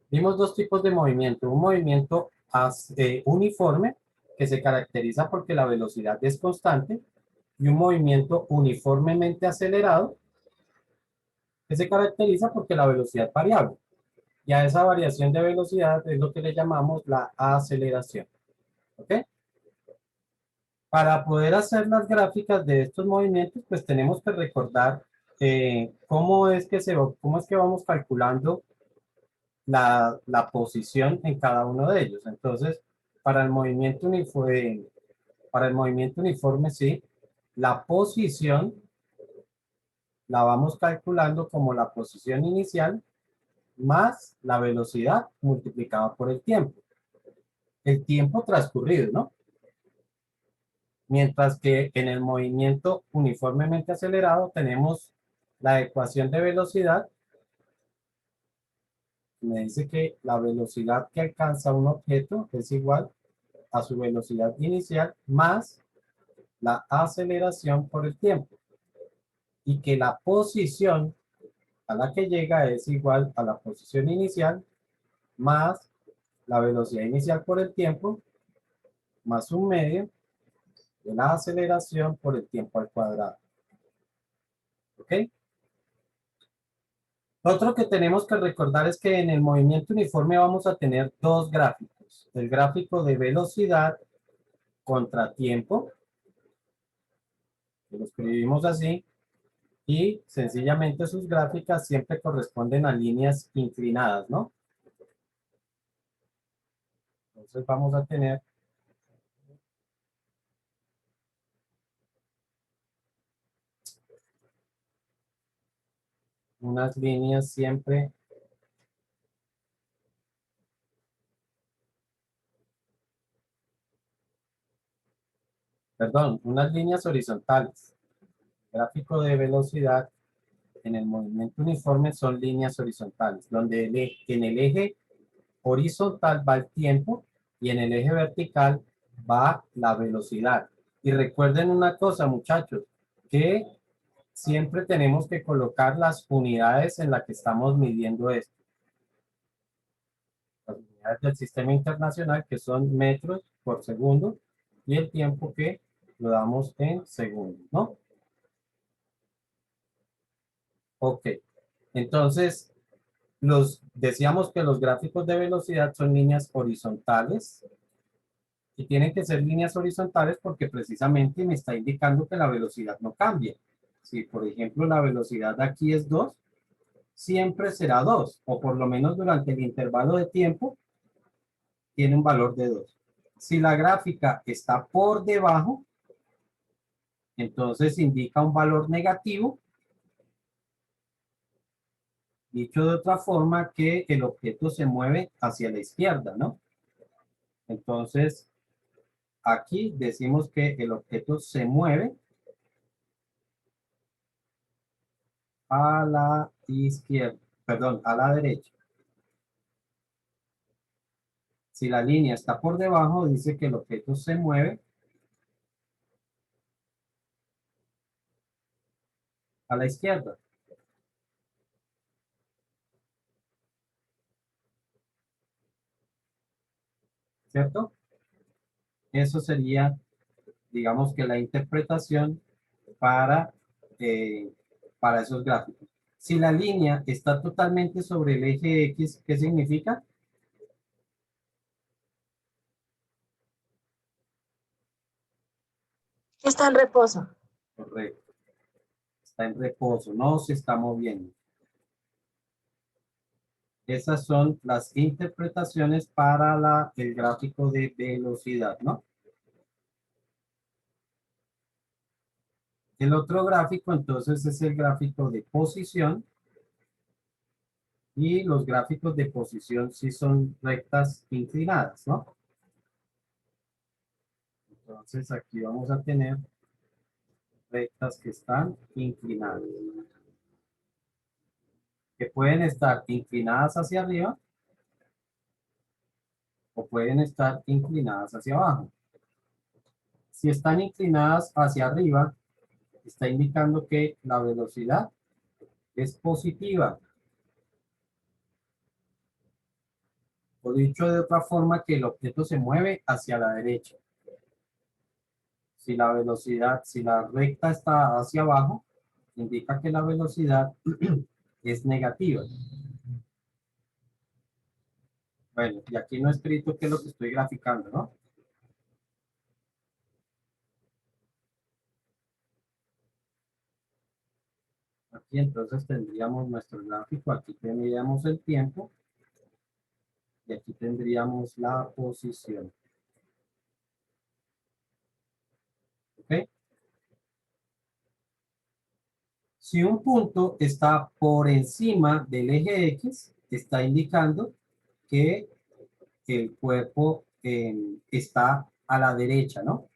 Vimos dos tipos de movimiento. Un movimiento uniforme, que se caracteriza porque la velocidad es constante, y un movimiento uniformemente acelerado, que se caracteriza porque la velocidad es variable. Y a esa variación de velocidad es lo que le llamamos la aceleración. ¿Ok? Para poder hacer las gráficas de estos movimientos, pues tenemos que recordar cómo es que vamos calculando la posición en cada uno de ellos. Entonces, para el movimiento uniforme, sí, la posición la vamos calculando como la posición inicial más la velocidad multiplicada por el tiempo transcurrido, ¿no? Mientras que en el movimiento uniformemente acelerado tenemos la ecuación de velocidad. Me dice que la velocidad que alcanza un objeto es igual a su velocidad inicial más la aceleración por el tiempo, y que la posición a la que llega es igual a la posición inicial más la velocidad inicial por el tiempo más un medio de la aceleración por el tiempo al cuadrado. ¿Ok? Lo otro que tenemos que recordar es que en el movimiento uniforme vamos a tener dos gráficos. El gráfico de velocidad contra tiempo, que lo escribimos así, y sencillamente sus gráficas siempre corresponden a líneas inclinadas, ¿no? Entonces vamos a tener unas líneas siempre, perdón, unas líneas horizontales. El gráfico de velocidad en el movimiento uniforme son líneas horizontales, donde en el eje horizontal va el tiempo y en el eje vertical va la velocidad. Y recuerden una cosa, muchachos, que siempre tenemos que colocar las unidades en las que estamos midiendo esto. Las unidades del sistema internacional, que son metros por segundo, y el tiempo que lo damos en segundos, ¿no? Ok. Entonces, decíamos que los gráficos de velocidad son líneas horizontales, y tienen que ser líneas horizontales porque precisamente me está indicando que la velocidad no cambia. Si, por ejemplo, la velocidad aquí es 2, siempre será 2, o por lo menos durante el intervalo de tiempo tiene un valor de 2. Si la gráfica está por debajo, entonces indica un valor negativo, dicho de otra forma, que el objeto se mueve hacia la izquierda, ¿no? Entonces, aquí decimos que el objeto se mueve a la izquierda, perdón, a la derecha. Si la línea está por debajo, dice que el objeto se mueve a la izquierda, ¿cierto? Eso sería, digamos que la interpretación para, eh, para esos gráficos. Si la línea está totalmente sobre el eje X, ¿qué significa? Está en reposo. Correcto, está en reposo, no se está moviendo. Esas son las interpretaciones para el gráfico de velocidad, ¿no? El otro gráfico, entonces, es el gráfico de posición, y los gráficos de posición sí son rectas inclinadas, ¿no? Entonces, aquí vamos a tener rectas que están inclinadas, que pueden estar inclinadas hacia arriba o pueden estar inclinadas hacia abajo. Si están inclinadas hacia arriba, está indicando que la velocidad es positiva. O dicho de otra forma, que el objeto se mueve hacia la derecha. Si la velocidad, si la recta está hacia abajo, indica que la velocidad es negativa. Bueno, y aquí no he escrito qué es lo que estoy graficando, ¿no? Aquí entonces tendríamos nuestro gráfico, aquí tendríamos el tiempo y aquí tendríamos la posición. ¿Ok? Si un punto está por encima del eje X, está indicando que el cuerpo está a la derecha, ¿no?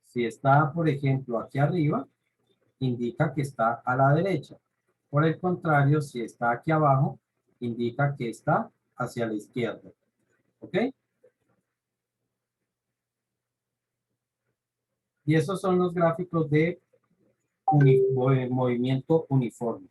Si está, por ejemplo, aquí arriba, indica que está a la derecha. Por el contrario, si está aquí abajo, indica que está hacia la izquierda. ¿Ok? Y esos son los gráficos de movimiento uniforme.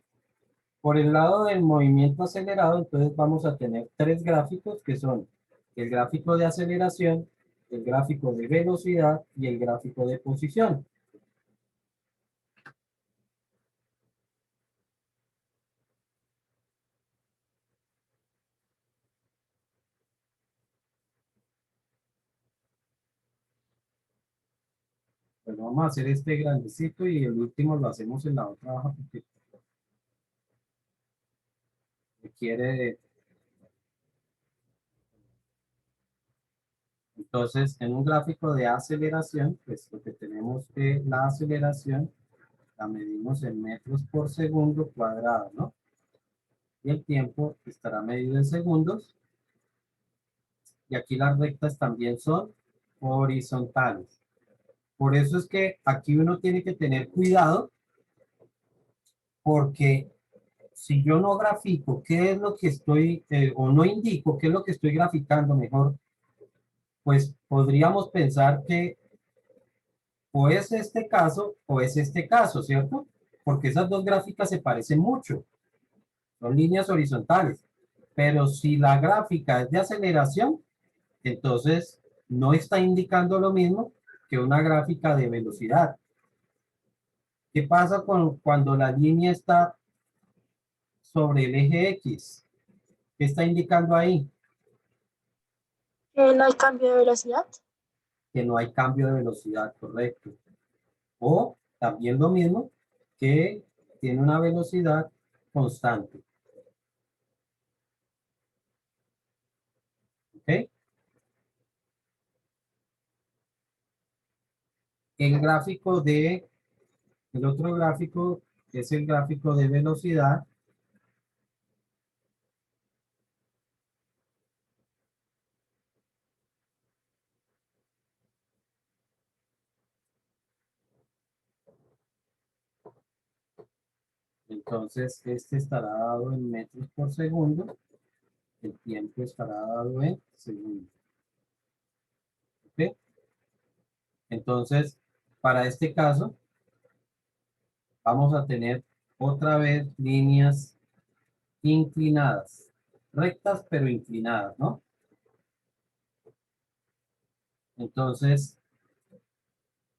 Por el lado del movimiento acelerado, entonces vamos a tener tres gráficos que son el gráfico de aceleración, el gráfico de velocidad y el gráfico de posición. Bueno, vamos a hacer este grandecito y el último lo hacemos en la otra hoja porque requiere. Entonces, en un gráfico de aceleración, pues lo que tenemos que la aceleración la medimos en metros por segundo cuadrado, ¿no? Y el tiempo estará medido en segundos. Y aquí las rectas también son horizontales. Por eso es que aquí uno tiene que tener cuidado porque si yo no grafico qué es lo que estoy, o no indico qué es lo que estoy graficando mejor, pues podríamos pensar que o es este caso o es este caso, ¿cierto? Porque esas dos gráficas se parecen mucho, son líneas horizontales. Pero si la gráfica es de aceleración, entonces no está indicando lo mismo que una gráfica de velocidad. ¿Qué pasa cuando la línea está sobre el eje X? ¿Qué está indicando ahí? No hay cambio de velocidad. Que no hay cambio de velocidad, correcto. O también lo mismo, que tiene una velocidad constante. ¿Ok? El gráfico de, el otro gráfico es el gráfico de velocidad. Entonces, este estará dado en metros por segundo. El tiempo estará dado en segundos. ¿Ok? Entonces, para este caso, vamos a tener otra vez líneas inclinadas. Rectas, pero inclinadas, ¿no? Entonces,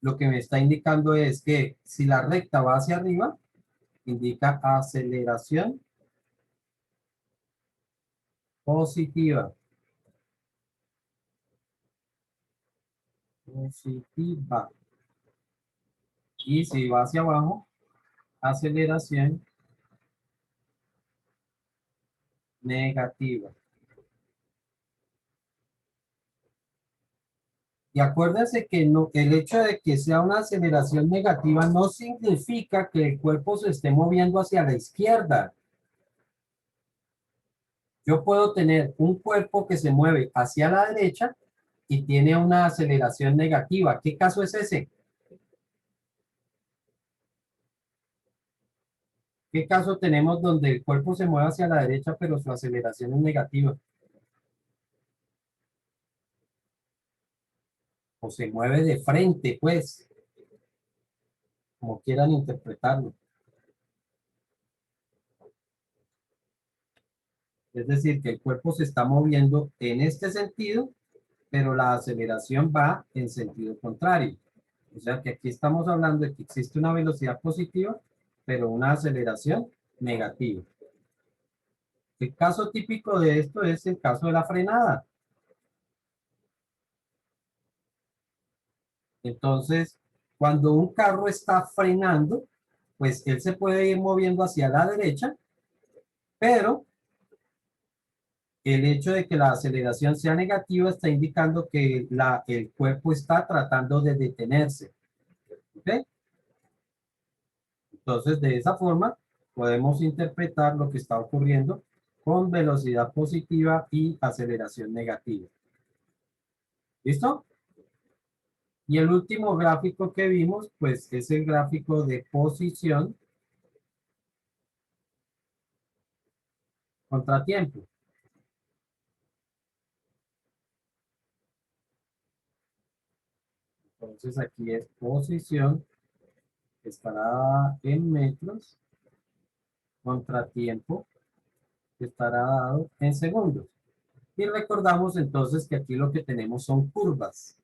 lo que me está indicando es que si la recta va hacia arriba, indica aceleración positiva. Positiva. Y si va hacia abajo, aceleración negativa. Y acuérdense que no, el hecho de que sea una aceleración negativa no significa que el cuerpo se esté moviendo hacia la izquierda. Yo puedo tener un cuerpo que se mueve hacia la derecha y tiene una aceleración negativa. ¿Qué caso es ese? ¿Qué caso tenemos donde el cuerpo se mueve hacia la derecha pero su aceleración es negativa? O se mueve de frente, pues, como quieran interpretarlo. Es decir, que el cuerpo se está moviendo en este sentido, pero la aceleración va en sentido contrario. O sea que aquí estamos hablando de que existe una velocidad positiva, pero una aceleración negativa. El caso típico de esto es el caso de la frenada. Entonces, cuando un carro está frenando, pues él se puede ir moviendo hacia la derecha, pero el hecho de que la aceleración sea negativa está indicando que el cuerpo está tratando de detenerse. ¿Ok? Entonces, de esa forma, podemos interpretar lo que está ocurriendo con velocidad positiva y aceleración negativa. ¿Listo? Y el último gráfico que vimos, pues es el gráfico de posición contratiempo. Entonces aquí es posición, estará en metros, contratiempo, estará dado en segundos. Y recordamos entonces que aquí lo que tenemos son curvas.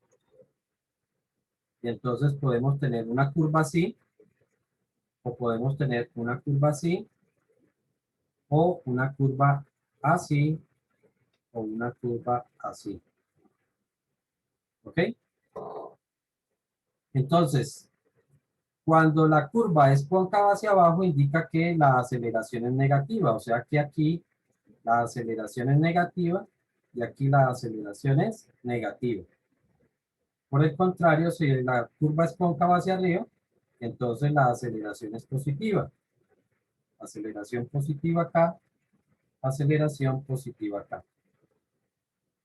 Y entonces podemos tener una curva así, o podemos tener una curva así, o una curva así, o una curva así. ¿Ok? Entonces, cuando la curva es cóncava hacia abajo, indica que la aceleración es negativa. O sea que aquí la aceleración es negativa y aquí la aceleración es negativa. Por el contrario, si la curva es cóncava hacia arriba, entonces la aceleración es positiva. Aceleración positiva acá, aceleración positiva acá.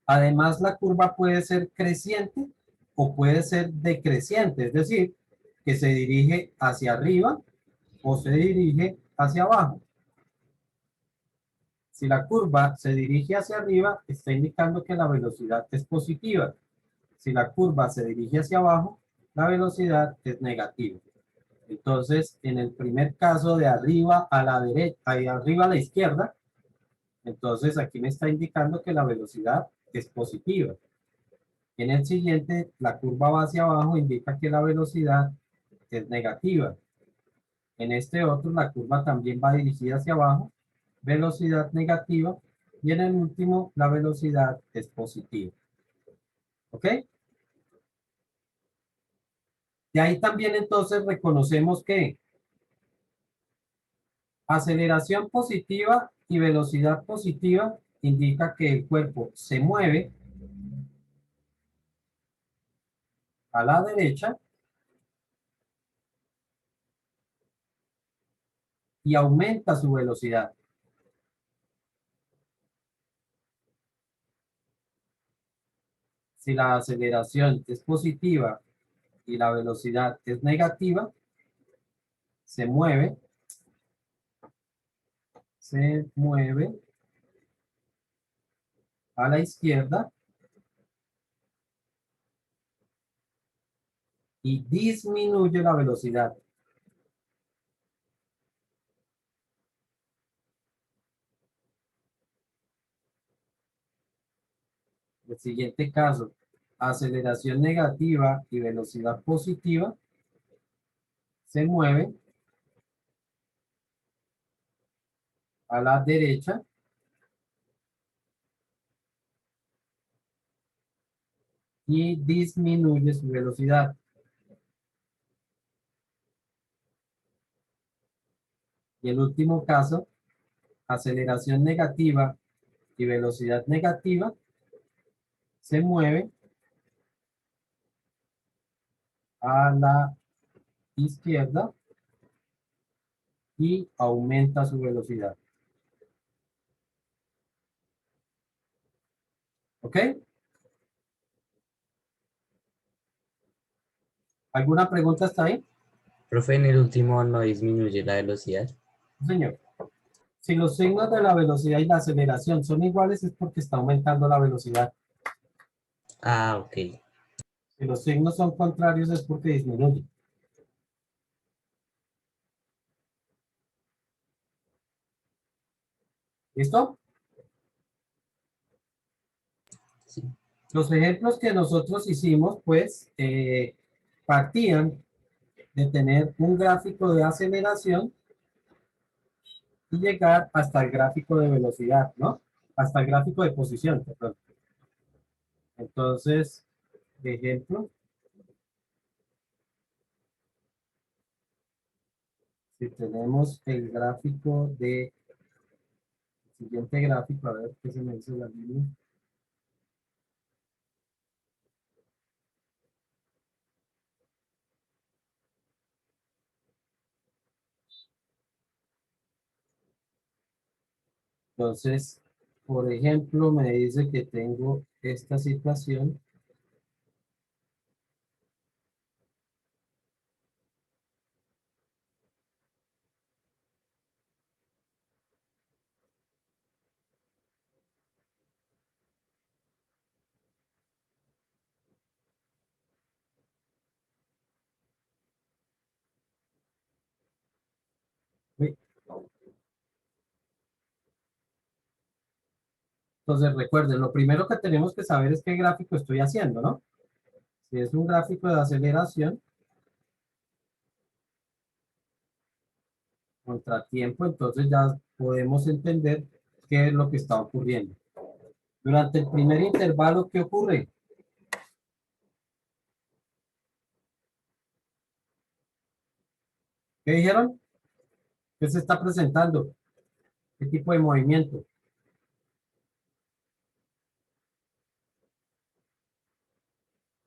Además, la curva puede ser creciente o puede ser decreciente, es decir, que se dirige hacia arriba o se dirige hacia abajo. Si la curva se dirige hacia arriba, está indicando que la velocidad es positiva. Si la curva se dirige hacia abajo, la velocidad es negativa. Entonces, en el primer caso de arriba a la derecha, y arriba a la izquierda, entonces aquí me está indicando que la velocidad es positiva. En el siguiente, la curva va hacia abajo, indica que la velocidad es negativa. En este otro, la curva también va dirigida hacia abajo, velocidad negativa. Y en el último, la velocidad es positiva. ¿Ok? De ahí también entonces reconocemos que aceleración positiva y velocidad positiva indica que el cuerpo se mueve a la derecha y aumenta su velocidad. Si la aceleración es positiva y la velocidad es negativa, se mueve a la izquierda y disminuye la velocidad. El siguiente caso, aceleración negativa y velocidad positiva, se mueve a la derecha y disminuye su velocidad. Y el último caso, aceleración negativa y velocidad negativa, se mueve a la izquierda y aumenta su velocidad. ¿Ok? ¿Alguna pregunta hasta ahí? Profe, en el último no disminuye la velocidad. Señor. Si los signos de la velocidad y la aceleración son iguales es porque está aumentando la velocidad. Ah, ok. Si los signos son contrarios es porque disminuye. ¿Listo? Los ejemplos que nosotros hicimos, pues, partían de tener un gráfico de aceleración y llegar hasta el gráfico de velocidad, ¿no? Hasta el gráfico de posición, perdón. Entonces, ejemplo, si tenemos el gráfico de, siguiente gráfico, a ver qué se me hizo la línea. Entonces, por ejemplo, me dice que tengo esta situación. Uy. Entonces, recuerden, lo primero que tenemos que saber es qué gráfico estoy haciendo, ¿no? Si es un gráfico de aceleración contra tiempo, entonces ya podemos entender qué es lo que está ocurriendo. Durante el primer intervalo, ¿qué ocurre? ¿Qué dijeron? ¿Qué se está presentando? ¿Qué tipo de movimiento?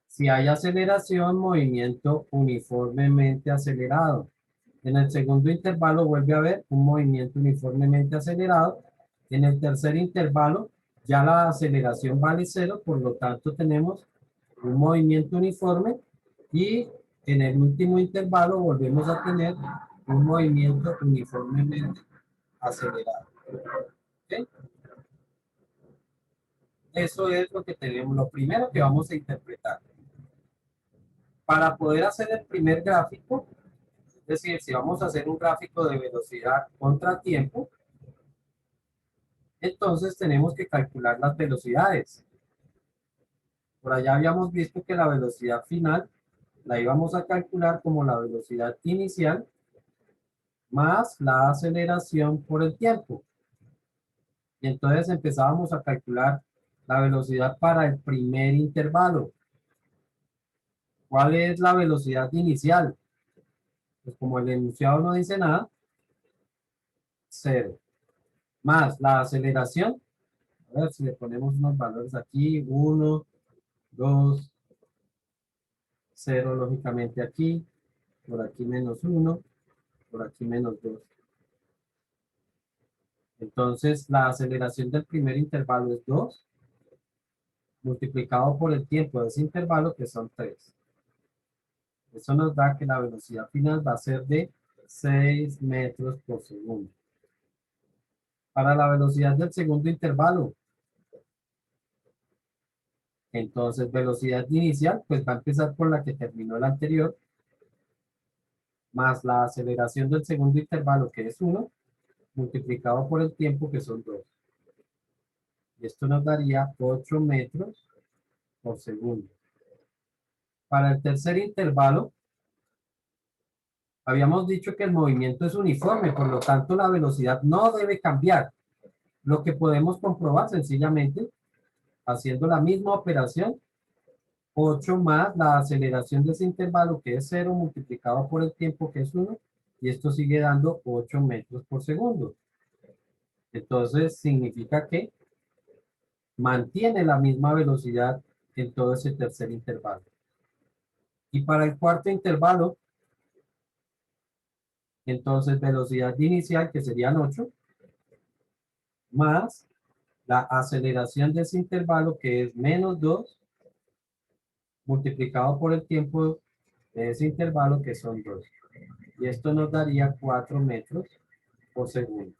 Si hay aceleración, movimiento uniformemente acelerado. En el segundo intervalo vuelve a haber un movimiento uniformemente acelerado. En el tercer intervalo ya la aceleración vale cero, por lo tanto tenemos un movimiento uniforme y en el último intervalo volvemos a tener un movimiento uniformemente acelerado. ¿Ok? Eso es lo que tenemos, lo primero que vamos a interpretar. Para poder hacer el primer gráfico, es decir, si vamos a hacer un gráfico de velocidad contra tiempo, entonces tenemos que calcular las velocidades. Por allá habíamos visto que la velocidad final la íbamos a calcular como la velocidad inicial más la aceleración por el tiempo. Y entonces empezábamos a calcular la velocidad para el primer intervalo. ¿Cuál es la velocidad inicial? Pues como el enunciado no dice nada, cero. Más la aceleración. A ver si le ponemos unos valores aquí. 1, 2, 0 lógicamente aquí. Por aquí menos 1, por aquí menos 2. Entonces la aceleración del primer intervalo es 2, multiplicado por el tiempo de ese intervalo, que son 3. Eso nos da que la velocidad final va a ser de 6 metros por segundo. Para la velocidad del segundo intervalo, entonces velocidad inicial, pues va a empezar por la que terminó el anterior, más la aceleración del segundo intervalo, que es 1, multiplicado por el tiempo, que son 2. Y esto nos daría 8 metros por segundo. Para el tercer intervalo, habíamos dicho que el movimiento es uniforme, por lo tanto la velocidad no debe cambiar. Lo que podemos comprobar sencillamente haciendo la misma operación, 8 más la aceleración de ese intervalo, que es 0, multiplicado por el tiempo, que es 1, y esto sigue dando 8 metros por segundo. Entonces significa que mantiene la misma velocidad en todo ese tercer intervalo. Y para el cuarto intervalo, entonces velocidad inicial, que serían 8, más la aceleración de ese intervalo, que es menos 2, multiplicado por el tiempo de ese intervalo, que son 2. Y esto nos daría 4 metros por segundo.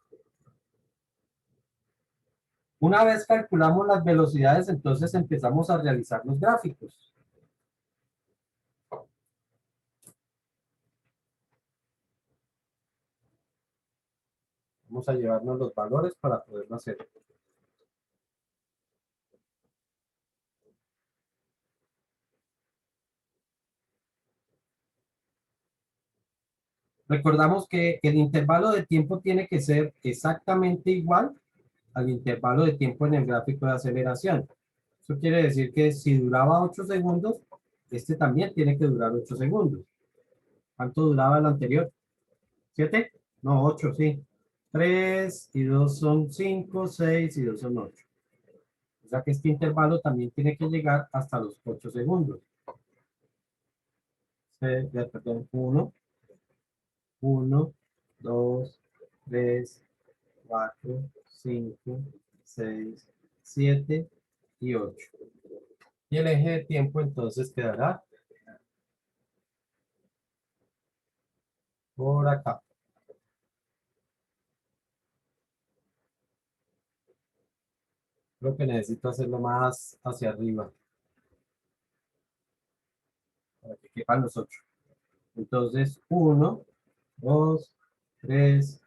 Una vez calculamos las velocidades, entonces empezamos a realizar los gráficos. Vamos a llevarnos los valores para poderlo hacer. Recordamos que el intervalo de tiempo tiene que ser exactamente igual al intervalo de tiempo en el gráfico de aceleración. Eso quiere decir que si duraba 8 segundos, este también tiene que durar 8 segundos. ¿Cuánto duraba el anterior? ¿7? No, 8, sí. 3 y 2 son 5, 6 y 2 son 8. O sea que este intervalo también tiene que llegar hasta los 8 segundos. Perdón, 1, 2, 3, 4, 5, 6, 7 y 8. Y el eje de tiempo entonces quedará por acá. Creo que necesito hacerlo más hacia arriba para que quepan los 8. Entonces, 1, 2, 3,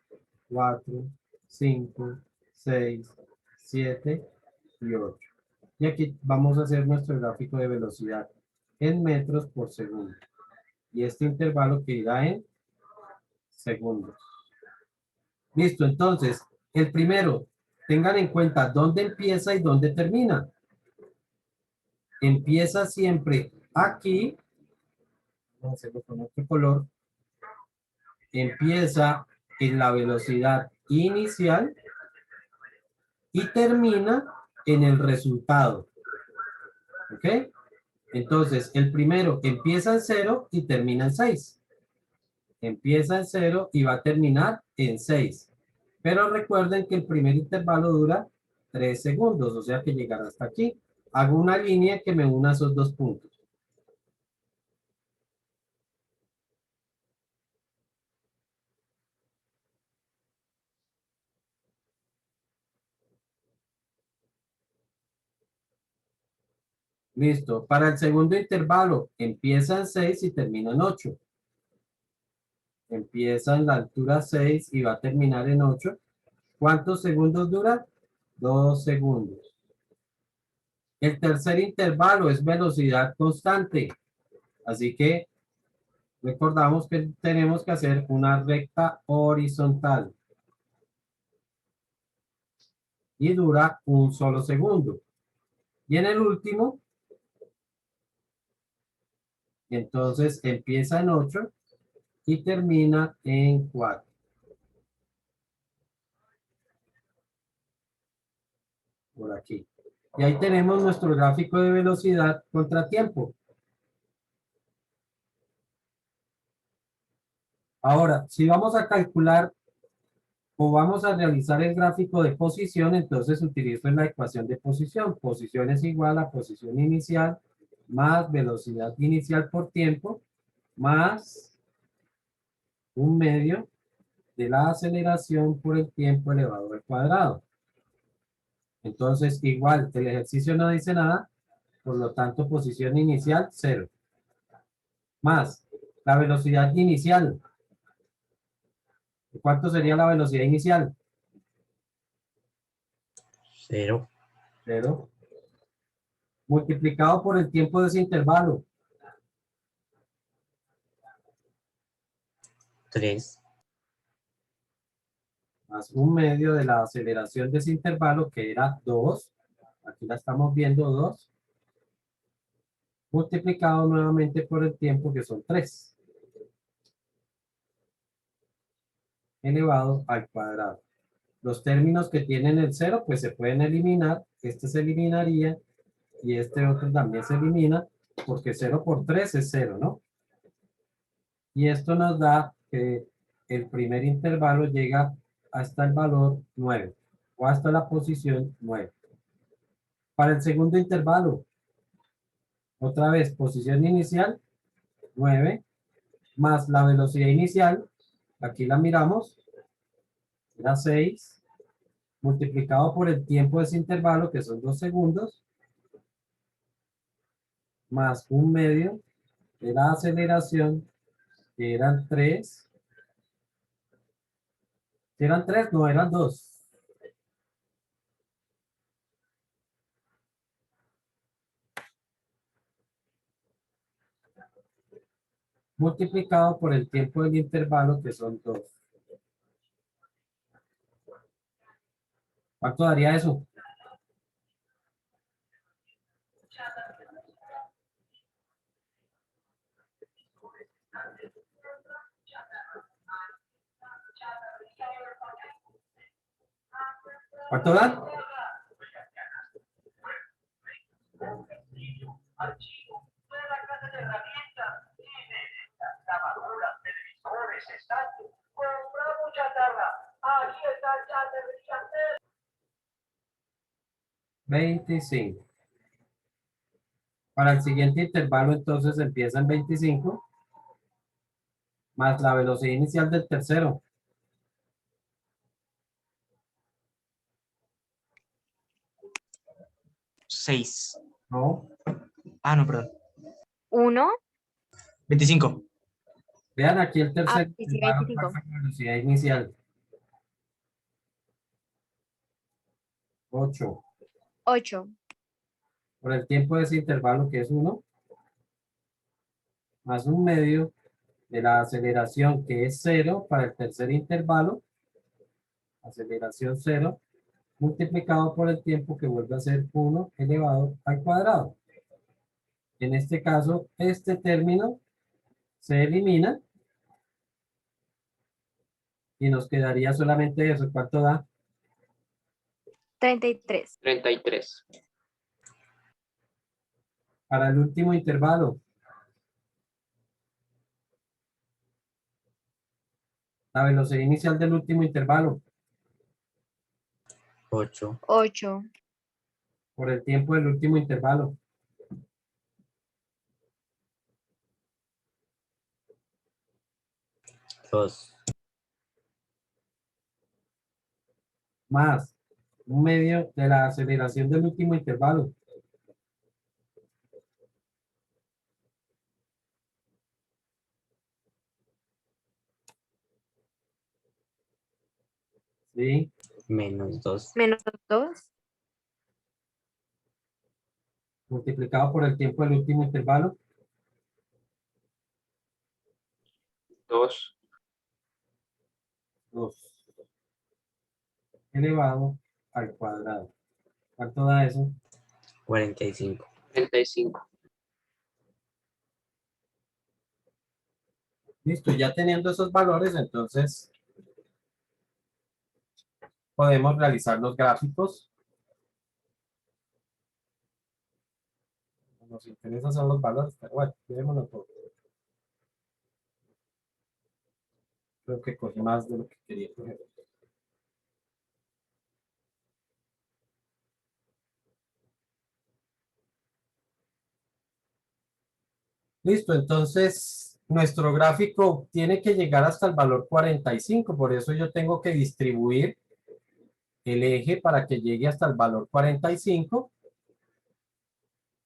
4, 5, 6, 7 y 8. Y aquí vamos a hacer nuestro gráfico de velocidad en metros por segundo. Y este intervalo que irá en segundos. Listo, entonces, el primero, tengan en cuenta dónde empieza y dónde termina. Empieza siempre aquí, vamos a hacerlo con otro color, empieza en la velocidad inicial y termina en el resultado. ¿Ok? Entonces, el primero empieza en 0 y termina en 6. Empieza en 0 y va a terminar en 6. Pero recuerden que el primer intervalo dura 3 segundos, o sea que llegará hasta aquí. Hago una línea que me una esos dos puntos. Listo. Para el segundo intervalo, empieza en 6 y termina en 8. Empieza en la altura 6 y va a terminar en 8. ¿Cuántos segundos dura? 2 segundos. El tercer intervalo es velocidad constante. Así que recordamos que tenemos que hacer una recta horizontal. Y dura un solo segundo. Y en el último, entonces empieza en 8 y termina en 4. Por aquí. Y ahí tenemos nuestro gráfico de velocidad contra tiempo. Ahora, si vamos a calcular o vamos a realizar el gráfico de posición, entonces utilizo la ecuación de posición. Posición es igual a posición inicial más velocidad inicial por tiempo más un medio de la aceleración por el tiempo elevado al cuadrado. Entonces, igual, el ejercicio no dice nada, por lo tanto, posición inicial, 0. Más la velocidad inicial. ¿Cuánto sería la velocidad inicial? 0, 0. Multiplicado por el tiempo de ese intervalo. 3, Más un medio de la aceleración de ese intervalo, que era 2. Aquí la estamos viendo, 2. Multiplicado nuevamente por el tiempo, que son 3. Elevado al cuadrado. Los términos que tienen el 0, pues se pueden eliminar. Este se eliminaría y este otro también se elimina, porque 0 por 3 es 0, ¿no? Y esto nos da que el primer intervalo llega hasta el valor 9 o hasta la posición 9. Para el segundo intervalo, otra vez, posición inicial 9 más la velocidad inicial, aquí la miramos, era 6, multiplicado por el tiempo de ese intervalo, que son 2 segundos, más un medio de la aceleración, que eran 3. ¿Eran 3? No, eran 2. multiplicado por el tiempo del intervalo, que son 2. ¿Cuánto daría eso? ¿Cuánto da? $25. Para el siguiente intervalo, entonces empieza en 25 más la velocidad inicial del tercero. 6. No, Ah, no, perdón. 1. 25. vean aquí el tercer Sí, sí, intervalo, ¿cuál 25. fue la velocidad inicial? 8. 8. Por el tiempo de ese intervalo, que es 1, más 1/2 de la aceleración, que es 0, para el tercer intervalo, aceleración 0, multiplicado por el tiempo, que vuelve a ser 1 elevado al cuadrado. En este caso, este término se elimina y nos quedaría solamente eso. ¿Cuánto da? 33. 33. Para el último intervalo, la velocidad inicial del último intervalo, 8, 8. por el tiempo del último intervalo, 2, más 1/2 de la aceleración del último intervalo. ¿Sí? menos 2, Menos 2. Multiplicado por el tiempo del último intervalo. 2. 2 elevado al cuadrado. ¿Cuánto da eso? 45. 35. Listo, ya teniendo esos valores, entonces podemos realizar los gráficos. Nos interesa son los valores, pero bueno, démoslo todo. Creo que cogí más de lo que quería coger. Listo, entonces nuestro gráfico tiene que llegar hasta el valor 45, por eso yo tengo que distribuir el eje para que llegue hasta el valor 45,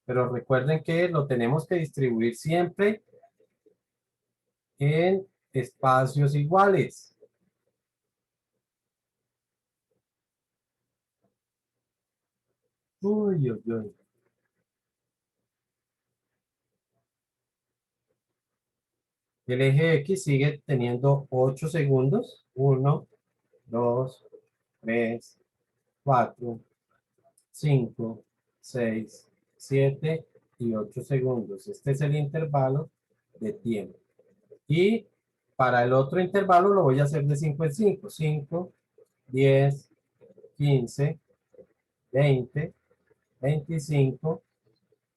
pero recuerden que lo tenemos que distribuir siempre en espacios iguales. Uy, uy, uy. El eje X sigue teniendo 8 segundos. 1, 2, 3, 4, 5, 6, 7 y 8 segundos. Este es el intervalo de tiempo. Y para el otro intervalo lo voy a hacer de 5 en 5. 5, 10, 15, 20, 25,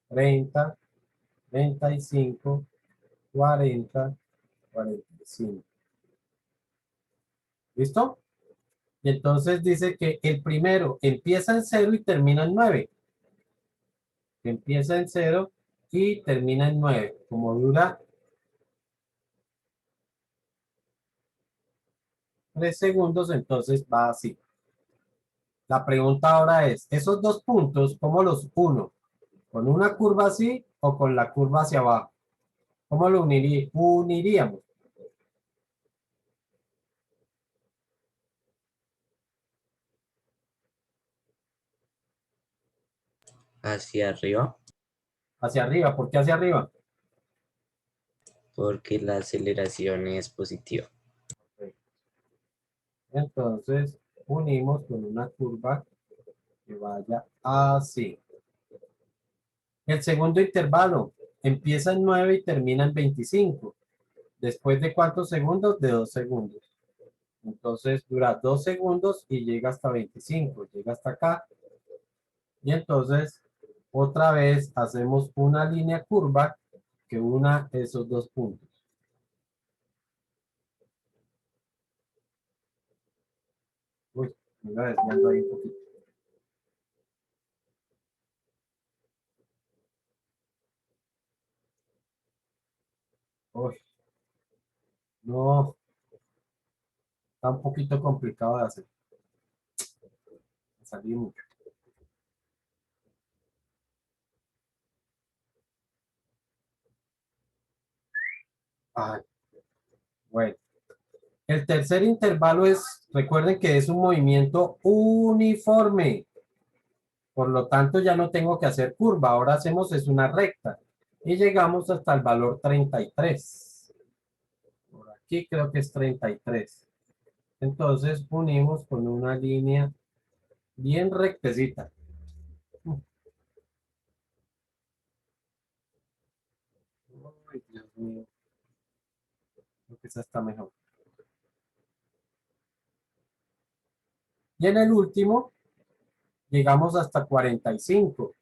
30, 35, 40, 45. ¿Listo? Y entonces dice que el primero empieza en 0 y termina en 9. Empieza en 0 y termina en 9. Como dura 3 segundos, entonces va así. La pregunta ahora es, esos dos puntos, ¿cómo los uno? ¿Con una curva así o con la curva hacia abajo? ¿Cómo lo uniríamos? Hacia arriba, Hacia arriba. ¿Por qué hacia arriba? porque la aceleración es positiva. Entonces, unimos con una curva que vaya así. El segundo intervalo empieza en 9 y termina en 25. ¿Después de cuántos segundos? De 2 segundos. Entonces, dura 2 segundos y llega hasta 25. Llega hasta acá. Y entonces, otra vez hacemos una línea curva que una esos dos puntos. Uy, me iba desviando ahí un poquito. Uy, no, está un poquito complicado de hacer. Me salí mucho. Ay, bueno. El tercer intervalo es, recuerden que es un movimiento uniforme. Por lo tanto, ya no tengo que hacer curva. Ahora hacemos es una recta. Y llegamos hasta el valor 33. Por aquí creo que es 33. Entonces unimos con una línea bien rectecita. Ay, Dios mío. Creo que esa está mejor. Y en el último, llegamos hasta 45.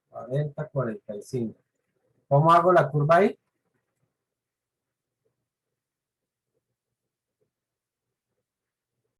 40, 45. ¿Cómo hago la curva ahí?